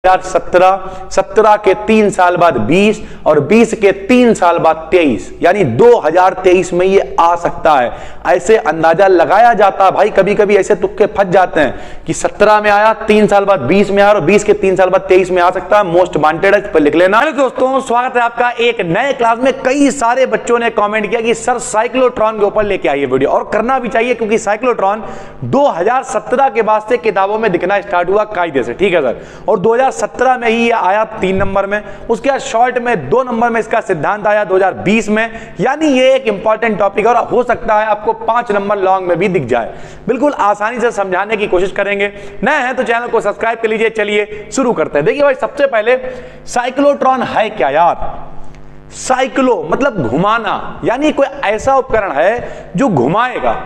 2017, 17 के 3 साल बाद 20 और 20 के 3 साल बाद 23, यानी 2023 में ये आ सकता है। ऐसे अंदाजा लगाया जाता है भाई, कभी कभी ऐसे तुक्के फंस जाते हैं कि 17 में आया, 3 साल बाद 20 में आया और 20 के 3 साल बाद 23 में आ सकता है। मोस्ट वांटेड है, इस पर लिख लेना। हेलो दोस्तों, स्वागत है आपका एक नए क्लास में। कई सारे बच्चों ने कॉमेंट किया कि सर साइक्लोट्रॉन के ऊपर लेके आइए वीडियो, और करना भी चाहिए क्योंकि साइक्लोट्रॉन 2017 के बाद से किताबों में दिखना स्टार्ट हुआ कायदे से, ठीक है सर। और 2017 में ही ये आया 3 नंबर में, उसके बाद शॉर्ट में 2 नंबर में इसका सिद्धांत आया 2020 में। यानी ये एक इंपॉर्टेंट टॉपिक है और हो सकता है आपको 5 नंबर लॉन्ग में भी दिख जाए। बिल्कुल आसानी से समझाने की कोशिश करेंगे। नए हैं तो चैनल को सब्सक्राइब कर लीजिए। चलिए शुरू करते हैं। देखिए भाई, सबसे पहले साइक्लोट्रॉन है क्या यार? साइक्लो मतलब घुमाना, यानी कोई ऐसा उपकरण है जो घुमाएगा।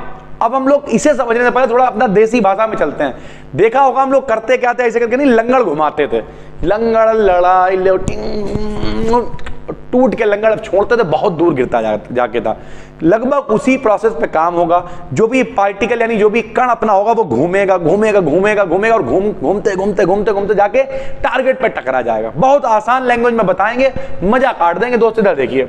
अब हम लोग इसे समझने से पहले थोड़ा अपना देसी भाषा में चलते हैं। देखा होगा हम लोग करते क्या थे, ऐसे करके नहीं, लंगड़ घुमाते थे। लंगड़ लड़ाई टूट के लंगड़ छोड़ते थे, बहुत दूर गिरता जाके था। लगभग उसी प्रोसेस पे काम होगा। जो भी पार्टिकल यानी जो भी कण अपना होगा वो घूमेगा घूमेगा घूमेगा घूमेगा और घूमते घूमते घूमते घूमते जाके टारगेट पे टकरा जाएगा। बहुत आसान लैंग्वेज में बताएंगे, मजा काट देंगे दोस्त। इधर देखिए,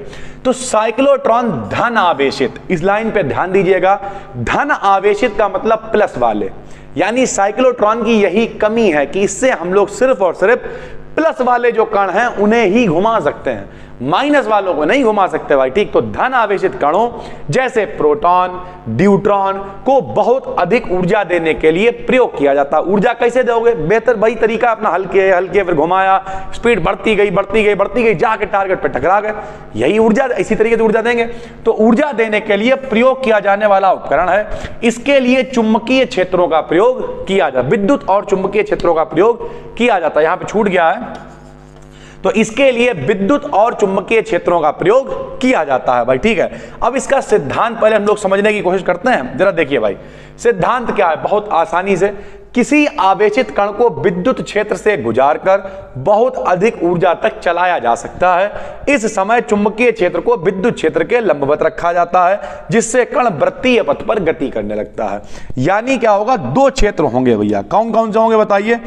तो साइक्लोट्रॉन धन आवेशित, इस लाइन पे ध्यान दीजिएगा। धन आवेशित का मतलब प्लस वाले, यानी साइक्लोट्रॉन की यही कमी है कि इससे हम लोग सिर्फ और सिर्फ प्लस वाले जो कण हैं उन्हें ही घुमा सकते हैं, माइनस वालों को नहीं घुमा सकते भाई, ठीक। तो धन आवेशित कणों जैसे प्रोटॉन, न्यूट्रॉन को बहुत अधिक ऊर्जा देने के लिए प्रयोग किया जाता है। ऊर्जा कैसे दोगे? बेहतर वही तरीका अपना, हल्के हल्के फिर घुमाया, स्पीड बढ़ती गई बढ़ती गई बढ़ती गई, जाके टारगेट पे टकरा गए। यही ऊर्जा, इसी तरीके से ऊर्जा देंगे। तो ऊर्जा देने के लिए प्रयोग किया जाने वाला उपकरण है। इसके लिए चुंबकीय क्षेत्रों का प्रयोग किया जाता है, विद्युत और चुंबकीय क्षेत्रों का प्रयोग किया जाता है। यहां पे छूट गया है, तो इसके लिए विद्युत और चुंबकीय क्षेत्रों का प्रयोग किया जाता है भाई, ठीक है। अब इसका सिद्धांत पहले हम लोग समझने की कोशिश करते हैं। जरा देखिए भाई, सिद्धांत क्या है? बहुत आसानी से, किसी आवेशित कण को विद्युत क्षेत्र से गुजारकर बहुत अधिक ऊर्जा तक चलाया जा सकता है। इस समय चुंबकीय क्षेत्र को विद्युत क्षेत्र के लंबवत रखा जाता है, जिससे कण वृत्तीय पथ पर गति करने लगता है। यानी क्या होगा? 2 क्षेत्र होंगे भैया। कौन कौन से होंगे बताइए?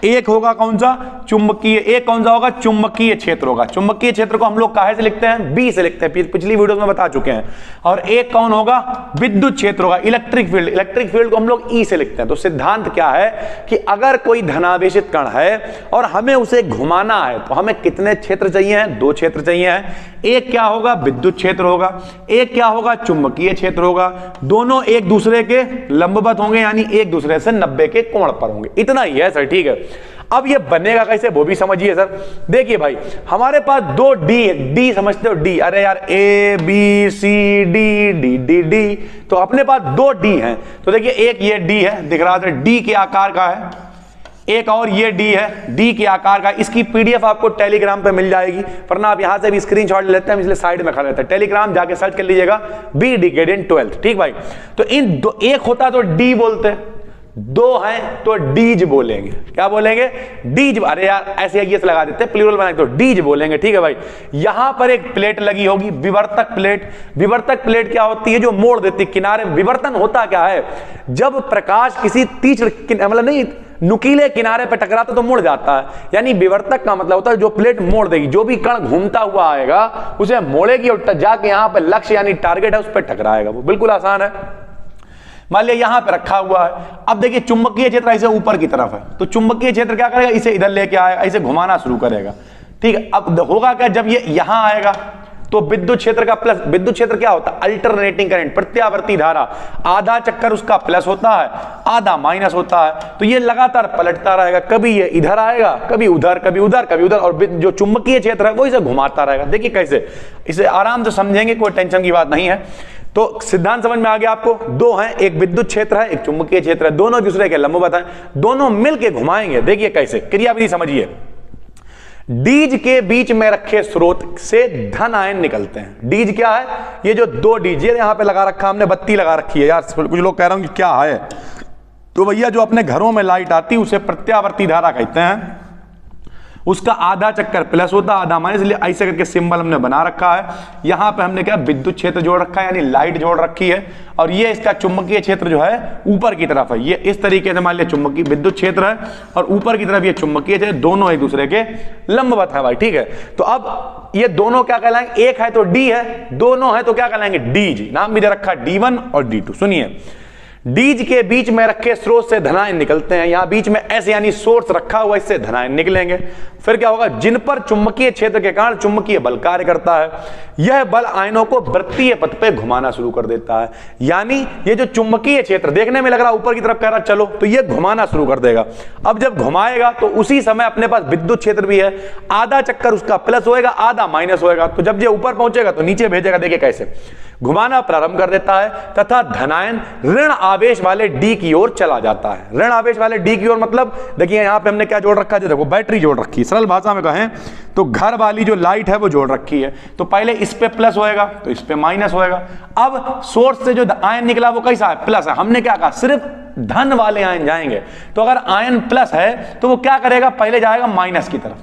एक होगा कौन सा? चुंबकीय। एक कौन सा होगा? चुंबकीय क्षेत्र होगा। चुंबकीय क्षेत्र को हम लोग काहे से लिखते हैं? बी से लिखते हैं, पिछली वीडियो में बता चुके हैं। और एक कौन होगा? विद्युत क्षेत्र होगा, इलेक्ट्रिक फील्ड। इलेक्ट्रिक फील्ड को हम लोग ई से लिखते हैं। तो सिद्धांत क्या है कि अगर कोई धनावेशित कण है और हमें उसे घुमाना है तो हमें कितने क्षेत्र चाहिए हैं? 2 क्षेत्र चाहिए हैं। एक क्या होगा? विद्युत क्षेत्र होगा। एक क्या होगा? चुंबकीय क्षेत्र होगा। दोनों एक दूसरे के लंबवत होंगे, यानी एक दूसरे से 90 के कोण पर होंगे। इतना ही है सर, ठीक है। अब ये बनेगा कैसे वो भी समझिए सर। देखिए भाई, हमारे पास 2 डी समझते हो? डी, अरे यार, A B C D D D D, तो अपने पास 2 डी हैं। तो देखिए, एक ये डी है, दिख रहा है, डी के आकार का है। एक और ये डी है, डी के आकार का। इसकी पीडीएफ आपको टेलीग्राम पे मिल जाएगी, वरना आप यहां से भी स्क्रीनशॉट ले लेते हैं, इसलिए साइड में खड़ा रहता है। टेलीग्राम जाके सर्च कर लीजिएगा, बी डिकेड 12, ठीक भाई। तो इन दो, एक होता तो डी बोलते हैं, 2 हैं तो डीज बोलेंगे। क्या बोलेंगे? डीज। अरे यार, ऐसे ये लगा देते हैं, प्लूरल बना तो डीज बोलेंगे, ठीक है भाई। यहां पर एक प्लेट लगी होगी, विवर्तक प्लेट। विवर्तक प्लेट क्या होती है? जो मोड़ देती किनारे। विवर्तन होता क्या है? जब प्रकाश किसी तीक्ष्ण, मतलब नहीं, नुकीले किनारे पर टकराता तो मुड़ जाता है, यानी विवर्तक का मतलब होता है जो प्लेट मोड़ देगी। जो भी कण घूमता हुआ आएगा उसे मोड़ेगी और जाके यहां पर लक्ष्य यानी टारगेट है उस पर टकराएगा। वो बिल्कुल आसान है। मान लिया यहां पे रखा हुआ है। अब देखिए, चुंबकीय क्षेत्र ऐसे ऊपर की तरफ है, तो चुंबकीय क्षेत्र क्या करेगा? इसे इधर लेके आएगा, इसे घुमाना शुरू करेगा, ठीक है। अब होगा क्या? जब ये यहां आएगा तो विद्युत क्षेत्र का प्लस, विद्युत क्षेत्र क्या होता है? अल्टरनेटिंग करंट, प्रत्यावर्ती धारा। आधा चक्कर उसका प्लस होता है, आधा माइनस होता है। तो ये लगातार पलटता रहेगा, कभी ये इधर आएगा, कभी उधर, कभी उधर, कभी उधर, और जो चुंबकीय क्षेत्र है वो इसे घुमाता रहेगा। देखिए कैसे, इसे आराम से समझेंगे, कोई टेंशन की बात नहीं है। तो सिद्धांत समझ में आ गया आपको? 2 हैं, एक विद्युत क्षेत्र है, एक चुंबकीय क्षेत्र है, दोनों दूसरे के लंबवत हैं, दोनों मिलके घुमाएंगे। देखिए कैसे, क्रियाविधि समझिए। डीज के बीच में रखे स्रोत से धन आयन निकलते हैं। डीज क्या है? ये जो 2 डीज यहां पे लगा रखा, हमने बत्ती लगा रखी है यार, कुछ लोग कह रहे हैं कि क्या है, तो भैया जो अपने घरों में लाइट आती है उसे प्रत्यावर्ती धारा कहते हैं। उसका आधा चक्कर प्लस होता है आधा माइनस, इसलिए ऐसे करके सिंबल हमने बना रखा है। यहां पे हमने क्या विद्युत क्षेत्र जोड़ रखा है, यानी लाइट जोड़ रखी है, और ये इसका चुंबकीय क्षेत्र जो है ऊपर की तरफ है। ये इस तरीके से मान लिया चुंबकीय विद्युत क्षेत्र है और ऊपर की तरफ ये चुंबकीय क्षेत्र, दोनों एक दूसरे के लंबवत है भाई, ठीक है। तो अब ये दोनों क्या कहलाएंगे, एक है तो डी है, दोनों है तो क्या कहलाएंगे, डीज। नाम भी दे रखा D1 और D2। सुनिए, डीज के बीच में रखे स्रोत से धनायन निकलते हैं। यहां बीच में ऐसे यानी सोर्स रखा हुआ, इससे धनायन निकलेंगे। फिर क्या होगा, जिन पर चुंबकीय क्षेत्र के कारण चुंबकीय बल कार्य करता है, यह बल आयनों को वृत्तीय पथ पे घुमाना शुरू कर देता है। यानी ये जो चुंबकीय क्षेत्र देखने में लग रहा ऊपर की तरफ कह रहा चलो, तो ये घुमाना शुरू कर देगा। अब जब घुमाएगा तो उसी समय अपने पास विद्युत क्षेत्र भी है, आधा चक्कर उसका प्लस होएगा आधा माइनस होएगा। तो जब ये ऊपर पहुंचेगा तो नीचे भेजेगा, देखिए कैसे घुमाना प्रारंभ कर देता है, तथा धनायन ऋण आवेश वाले डी की ओर चला जाता है। ऋण आवेश वाले डी की ओर मतलब देखिए यहां पे हमने क्या जोड़ रखा है, देखो बैटरी जोड़ रखी है। सरल भाषा में कहें तो घर वाली जो लाइट है वो जोड़ रखी है। तो पहले इस पे प्लस होएगा तो इस पे माइनस होएगा। अब सोर्स से जो आयन निकला वो कैसा है, प्लस है। हमने क्या कहा, सिर्फ धन वाले आयन जाएंगे। तो अगर आयन प्लस है तो वो क्या करेगा, पहले जाएगा माइनस की तरफ,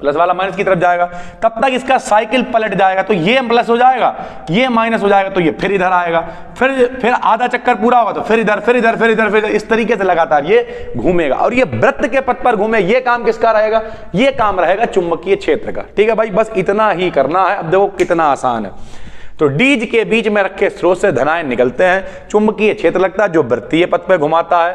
प्लस वाला माइनस की तरफ जाएगा, तब तक इसका साइकिल पलट जाएगा। तो ये प्लस हो जाएगा, ये माइनस हो जाएगा, तो ये फिर इधर आएगा, फिर आधा चक्कर पूरा होगा तो फिर इधर, फिर इधर, फिर इधर, फिर इस तरीके से लगातार ये घूमेगा। और ये वृत्त के पथ पर घूमे, ये काम किसका रहेगा, ये काम रहेगा चुंबकीय क्षेत्र का। ठीक है भाई, बस इतना ही करना है। अब देखो कितना आसान है। तो डीज के बीच में रखे स्रोत से धनायन निकलते हैं, चुंबकीय क्षेत्र लगता है जो वृत्तीय पथ पे घुमाता है,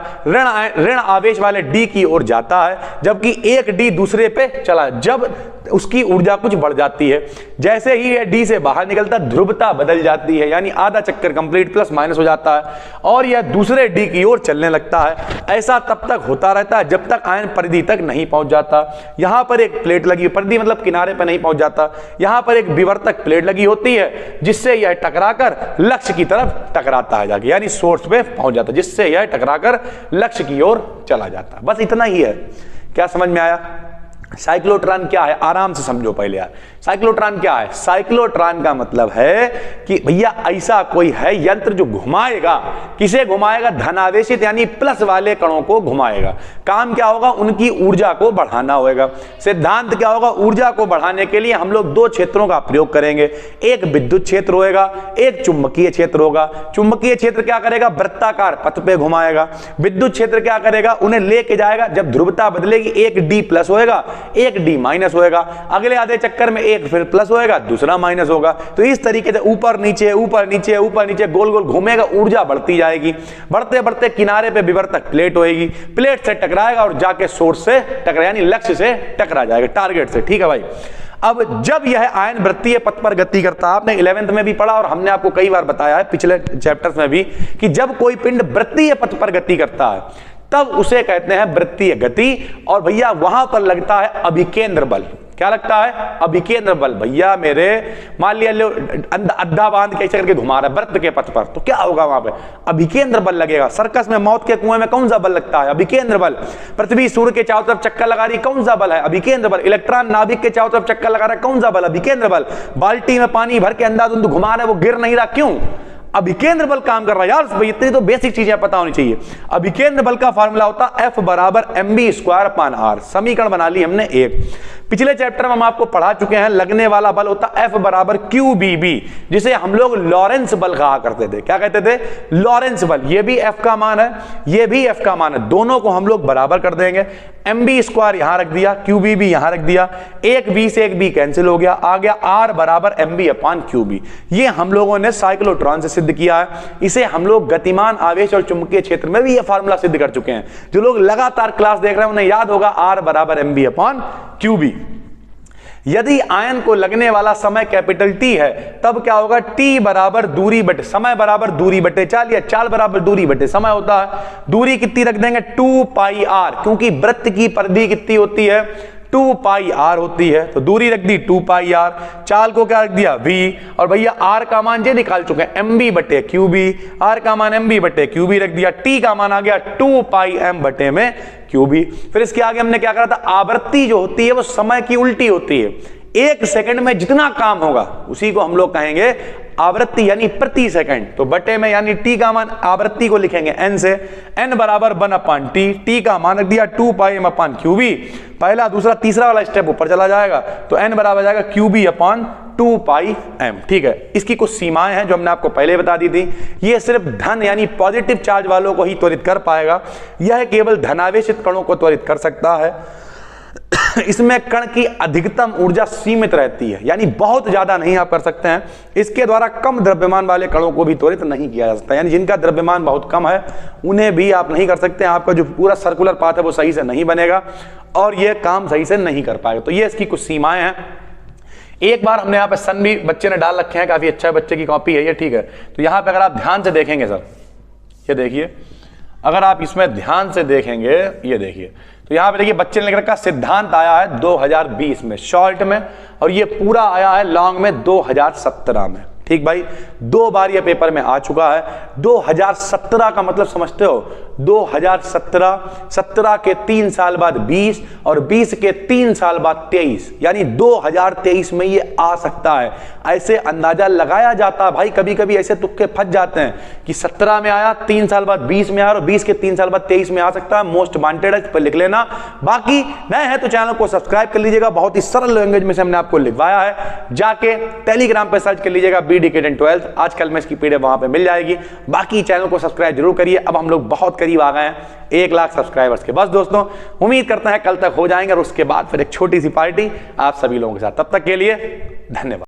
ऋण आवेश वाले डी की ओर जाता है, जबकि एक डी दूसरे पे चला, जब उसकी ऊर्जा कुछ बढ़ जाती है। जैसे ही यह डी से बाहर निकलता है ध्रुवता बदल जाती है, यानी आधा चक्कर कंप्लीट प्लस माइनस हो जाता है और यह दूसरे डी की ओर चलने लगता है। ऐसा तब तक होता रहता है जब तक आयन परिधि तक नहीं पहुंच जाता। यहां पर एक प्लेट लगी, परिधि मतलब किनारे पर नहीं पहुंच जाता, यहां पर एक विवर्तक प्लेट लगी होती है जिससे यह टकराकर लक्ष्य की तरफ टकराता है जाके, यानी सोर्स पे पहुंच जाता है, जिससे यह टकराकर लक्ष्य की ओर चला जाता है। बस इतना ही है। क्या समझ में आया? साइक्लोट्रॉन क्या है, आराम से समझो पहले यार। साइक्लोट्रॉन क्या है? साइक्लोट्रॉन का मतलब है कि भैया ऐसा कोई है यंत्र जो घुमाएगा, किसे घुमाएगा, धनावेशित यानी प्लस वाले कणों को घुमाएगा। काम क्या होगा, उनकी ऊर्जा को बढ़ाना होगा। सिद्धांत क्या होगा, ऊर्जा को बढ़ाने के लिए हम लोग दो क्षेत्रों का प्रयोग करेंगे, एक विद्युत क्षेत्र होगा, एक चुंबकीय क्षेत्र होगा। चुंबकीय क्षेत्र क्या करेगा, वृत्ताकार पथ पे घुमाएगा। विद्युत क्षेत्र क्या करेगा, उन्हें लेके जाएगा, जब ध्रुवता बदलेगी एक डी प्लस होएगा एक डी माइनस होएगा, अगले आधे चक्कर में एक फिर प्लस होएगा दूसरा माइनस होगा। तो इस तरीके से ऊपर नीचे ऊपर नीचे ऊपर नीचे गोल गोल घूमेगा, ऊर्जा बढ़ती जाएगी। बढ़ते बढ़ते किनारे पे विवर्तक प्लेट होएगी, प्लेट से टकराएगा और जाके सोर्स से टकरा यानी लक्ष्य से टकरा जाएगा, टारगेट से। ठीक है भाई। अब जब यह आयन वृत्तीय पथ पर गति करता है, आपने 11th में भी पढ़ा और हमने आपको कई बार बताया है पिछले चैप्टर्स में भी, कि जब कोई पिंड वृत्तीय पथ पर गति करता है तब उसे कहते हैं वृत्तीय गति। और भैया वहां पर लगता है अभिकेंद्र बल। क्या लगता है, अभिकेंद्र बल। भैया मेरे मान लिया लो अद्धा बांध कैसे करके घुमा रहा है वृत्त के पथ पर, तो क्या होगा वहां पे, अभिकेंद्र बल लगेगा। सर्कस में मौत के कुएं में कौन सा बल लगता है, अभिकेंद्र बल। पृथ्वी सूर्य के चारों तरफ चक्कर लगा रही, कौन सा बल है, अभिकेंद्र बल। इलेक्ट्रॉन नाभिक के चारों तरफ चक्कर लगा रहा है, कौन सा बल, अभिकेंद्र बल। बाल्टी में पानी भर के अंधाधुंध घुमा रहे, वो गिर नहीं रहा, क्यों, अभिकेंद्र बल काम कर रहा है। यार इतनी तो बेसिक चीजें पता होनी चाहिए। अभिकेंद्र बल का फार्मूला होता है F बराबर mv²/r। समीकरण बना ली हमने एक। पिछले चैप्टर में हम आपको पढ़ा चुके हैं, लगने वाला बल होता है F बराबर QBB, जिसे हम लोग लॉरेंस बल कहा करते थे। क्या कहते थे, लॉरेंस बल। ये भी F का मान है, ये भी F का मान है, दोनों को हम लोग बराबर कर देंगे। mv² यहां रख दिया, QBB यहां रख दिया, एक B से एक B कैंसिल हो गया, आ गया R बराबर mv/QB। ये हम लोगों ने साइक्लोट्रॉन से सिद्ध किया है। इसे हम लोग गतिमान आवेश और चुंबकीय क्षेत्र में भी ये फार्मूला सिद्ध कर चुके हैं। जो लोग लगातार क्लास देख रहे हैं उन्हें याद होगा R बराबर mv/QB। यदि आयन को लगने वाला समय कैपिटल T है तब क्या होगा, T बराबर दूरी बटे समय बराबर दूरी बटे चाल, या चाल बराबर दूरी बटे समय होता है। दूरी कितनी रख देंगे, 2πr, क्योंकि वृत्त की परिधि कितनी होती है, 2πr होती है, तो दूरी रख दी 2πr। चाल को क्या रख दिया, v, और भैया r का मान ये निकाल चुके हैं mv/QB, r का मान mv/QB रख दिया, t का मान आ गया 2πm/QB। फिर इसके आगे हमने क्या करा था, आवृत्ति जो होती है वो समय की उल्टी होती है। एक सेकंड में जितना काम होगा उसी को हम लोग कहेंगे आवृत्ति यानी प्रति सेकंड, तो बटे में यानी टी का मान आवृत्ति को लिखेंगे n से, n बराबर 1/t, टी का मान रख दिया 2πm/qb, पहला दूसरा तीसरा वाला स्टेप ऊपर चला जाएगा, तो n बराबर जाएगा qb/2πm। ठीक है, इसकी कुछ सीमाएं हैं जो हमने आपको पहले बता दी थी। ये सिर्फ धन यानी पॉजिटिव चार्ज वालों को ही त्वरित कर पाएगा, यह केवल धनावेशित कणों को त्वरित कर सकता है। इसमें कण की अधिकतम ऊर्जा सीमित रहती है, यानी बहुत ज्यादा नहीं आप कर सकते हैं। इसके द्वारा कम द्रव्यमान वाले कणों को भी त्वरित नहीं किया जा सकता, यानी जिनका द्रव्यमान बहुत कम है उन्हें भी आप नहीं कर सकते। आपका जो पूरा सर्कुलर पाथ है वो सही से नहीं बनेगा और यह काम सही से नहीं कर पाएगा। तो ये इसकी कुछ सीमाएं हैं। एक बार हमने यहाँ पे सन भी बच्चे ने डाल रखे हैं, काफी अच्छा बच्चे की कॉपी है ये, ठीक है। तो यहाँ पे अगर आप ध्यान से देखेंगे सर, ये देखिए, अगर आप इसमें ध्यान से देखेंगे, ये देखिए, तो यहाँ पे देखिए बच्चे ने लिख रखा सिद्धांत आया है 2020 में शॉर्ट में, और ये पूरा आया है लॉन्ग में 2017 में। ठीक भाई, 2 बार ये पेपर में आ चुका है। 2017 का मतलब समझते हो, 2017 के 3 साल बाद 20 और 20 के 3 साल बाद 23, यानी 2023 में ये आ सकता है। ऐसे अंदाजा लगाया जाता है भाई, कभी कभी ऐसे तुक्के फंस जाते हैं कि 17 में आया, 3 साल बाद 20 में आया और 20 के 3 साल बाद 23 में आ सकता है। मोस्ट वांटेड है, इस पर लिख लेना। बाकी नए हैं तो चैनल को सब्सक्राइब कर लीजिएगा, बहुत ही सरल लैंग्वेज में से हमने आपको लिखवाया है। जाके टेलीग्राम पे सर्च कर लीजिएगा BDK10 12, आजकल में इसकी पीडीएफ वहां पे मिल जाएगी। बाकी चैनल को सब्सक्राइब जरूर करिए, अब हम लोग बहुत करीब आ गए हैं 1 लाख सब्सक्राइबर्स के। बस दोस्तों, उम्मीद करते हैं कल तक हो जाएंगे और उसके बाद फिर एक छोटी सी पार्टी आप सभी लोगों के साथ। तब तक के लिए धन्यवाद।